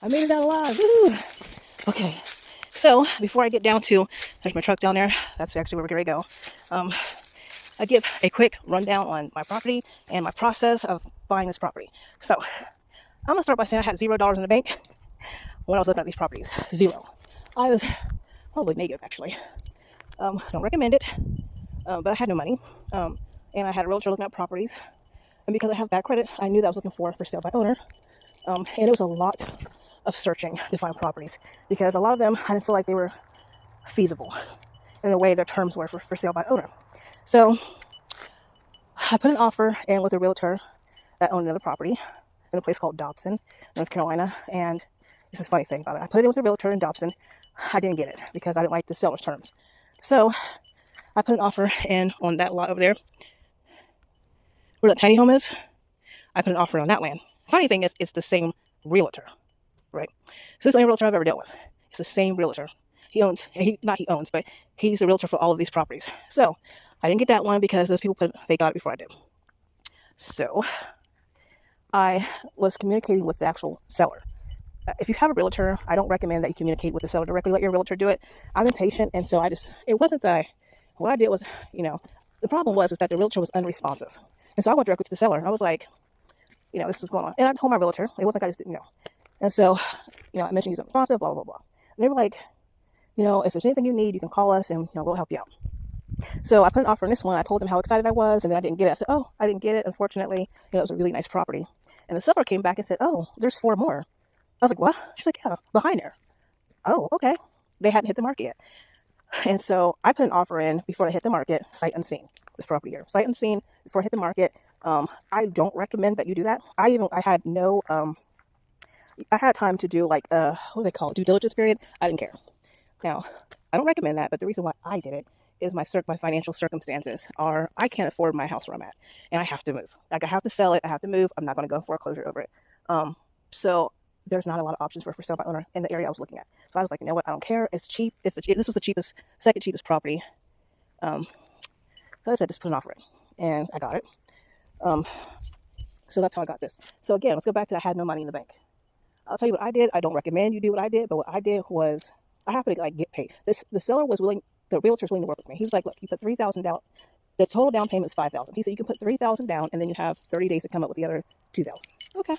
I made it out alive. Woo! Okay, so before I get down to, there's my truck down there. That's actually where we're going to go. I give a quick rundown on my property and my process of buying this property. So I'm gonna start by saying I had $0 in the bank when I was looking at these properties. Zero. I was probably negative actually. Don't recommend it, but I had no money, and I had a realtor looking at properties. And because I have bad credit, I knew that I was looking for sale by owner. And it was a lot of searching to find properties because a lot of them I didn't feel like they were feasible in the way their terms were for sale by owner. So I put an offer in with a realtor that owned another property in a place called Dobson, North Carolina. And this is a funny thing about it. I put it in with a realtor in Dobson. I didn't get it because I didn't like the seller's terms. So I put an offer in on that lot over there where that tiny home is. I put an offer on that land. Funny thing is, it's the same realtor, right? So this is the only realtor I've ever dealt with. It's the same realtor. But he's the realtor for all of these properties. So I didn't get that one because those people they got it before I did. So I was communicating with the actual seller. If you have a realtor, I don't recommend that you communicate with the seller directly. Let your realtor do it. I'm impatient, and so it wasn't that what I did was, the problem was that the realtor was unresponsive. And so I went directly to the seller, and I was like, this was going on. And I told my realtor, it wasn't like I just didn't know. And so, I mentioned he's unresponsive, blah, blah, blah. And they were like, if there's anything you need, you can call us, and, we'll help you out. So I put an offer on this one. I told them how excited I was, and then I didn't get it. I said, oh, I didn't get it, unfortunately. It was a really nice property. And the seller came back and said, oh, there's 4 more. I was like, what? She's like, yeah, behind there. Oh, okay. They hadn't hit the market yet. And so I put an offer in before they hit the market, sight unseen, this property here. Sight unseen before I hit the market. I don't recommend that you do that. I had time to do what do they call it? Due diligence period. I didn't care. Now, I don't recommend that, but the reason why I did it is my financial circumstances are I can't afford my house where I'm at, and I have to move. Like I have to sell it. I have to move. I'm not going to go in foreclosure over it. So there's not a lot of options for sale by owner in the area I was looking at. So I was like, you know what? I don't care. It's cheap. This was the second cheapest property. So I said, just put an offer in, and I got it. So that's how I got this. So again, let's go back to I had no money in the bank. I'll tell you what I did. I don't recommend you do what I did, but what I did was I happened to get paid. The realtor was willing to work with me. He was like, look, you put $3,000 down. The total down payment is $5,000. He said you can put $3,000 down, and then you have 30 days to come up with the other $2,000. Okay.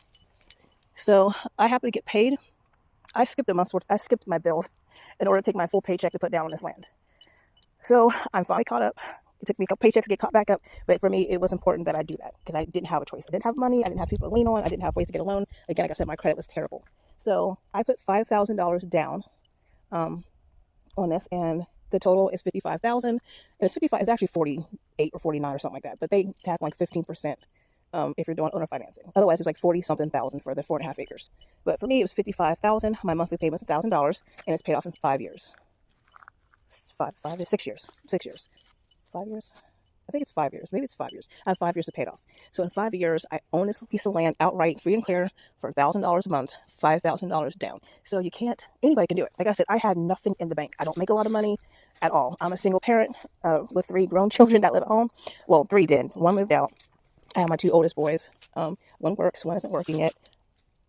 So I happened to get paid. I skipped a month's worth. I skipped my bills in order to take my full paycheck to put down on this land. So I'm finally caught up. It took me a couple paychecks to get caught back up, but for me, it was important that I do that because I didn't have a choice. I didn't have money. I didn't have people to lean on. I didn't have ways to get a loan. Again, like I said, my credit was terrible. So I put $5,000 down on this, and the total is $55,000. And it's 55. It's actually 48 or 49 or something like that. But they tack like 15%. If you're doing owner financing. Otherwise, it's like 40-something thousand for the 4.5 acres. But for me, it was $55,000. My monthly payment was $1,000, and it's paid off in 5 years. 6 years. 6 years. 5 years? I think it's 5 years. Maybe it's 5 years. I have 5 years to pay it off. So in 5 years, I own this piece of land outright, free and clear, for $1,000 a month, $5,000 down. So anybody can do it. Like I said, I had nothing in the bank. I don't make a lot of money at all. I'm a single parent with 3 grown children that live at home. Well, 3 did. 1 moved out. I have my 2 oldest boys. One works, one isn't working yet,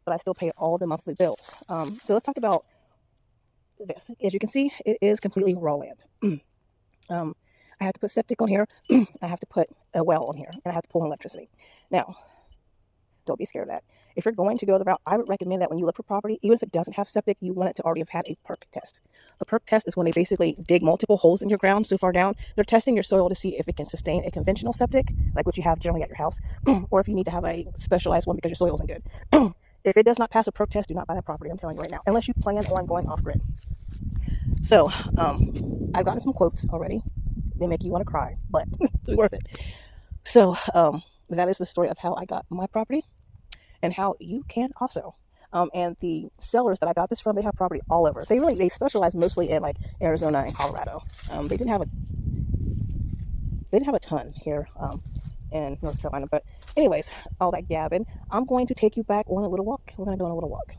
but I still pay all the monthly bills. So let's talk about this. As you can see, it is completely raw land. I have to put septic on here. I have to put a well on here, and I have to pull in electricity. Now, don't be scared of that. If you're going to go the route, I would recommend that when you look for property, even if it doesn't have septic, you want it to already have had a perk test. A perk test is when they basically dig multiple holes in your ground so far down. They're testing your soil to see if it can sustain a conventional septic, like what you have generally at your house, or if you need to have a specialized one because your soil isn't good. If it does not pass a perk test, do not buy that property. I'm telling you right now, unless you plan on going off grid. So I've gotten some quotes already. They make you want to cry, but it's worth it. So that is the story of how I got my property and how you can also. And the sellers that I got this from, they have property all over. They specialize mostly in like Arizona and Colorado. They didn't have a ton here in North Carolina. But anyways, all that gabbing, I'm going to take you back on a little walk. We're going to go on a little walk.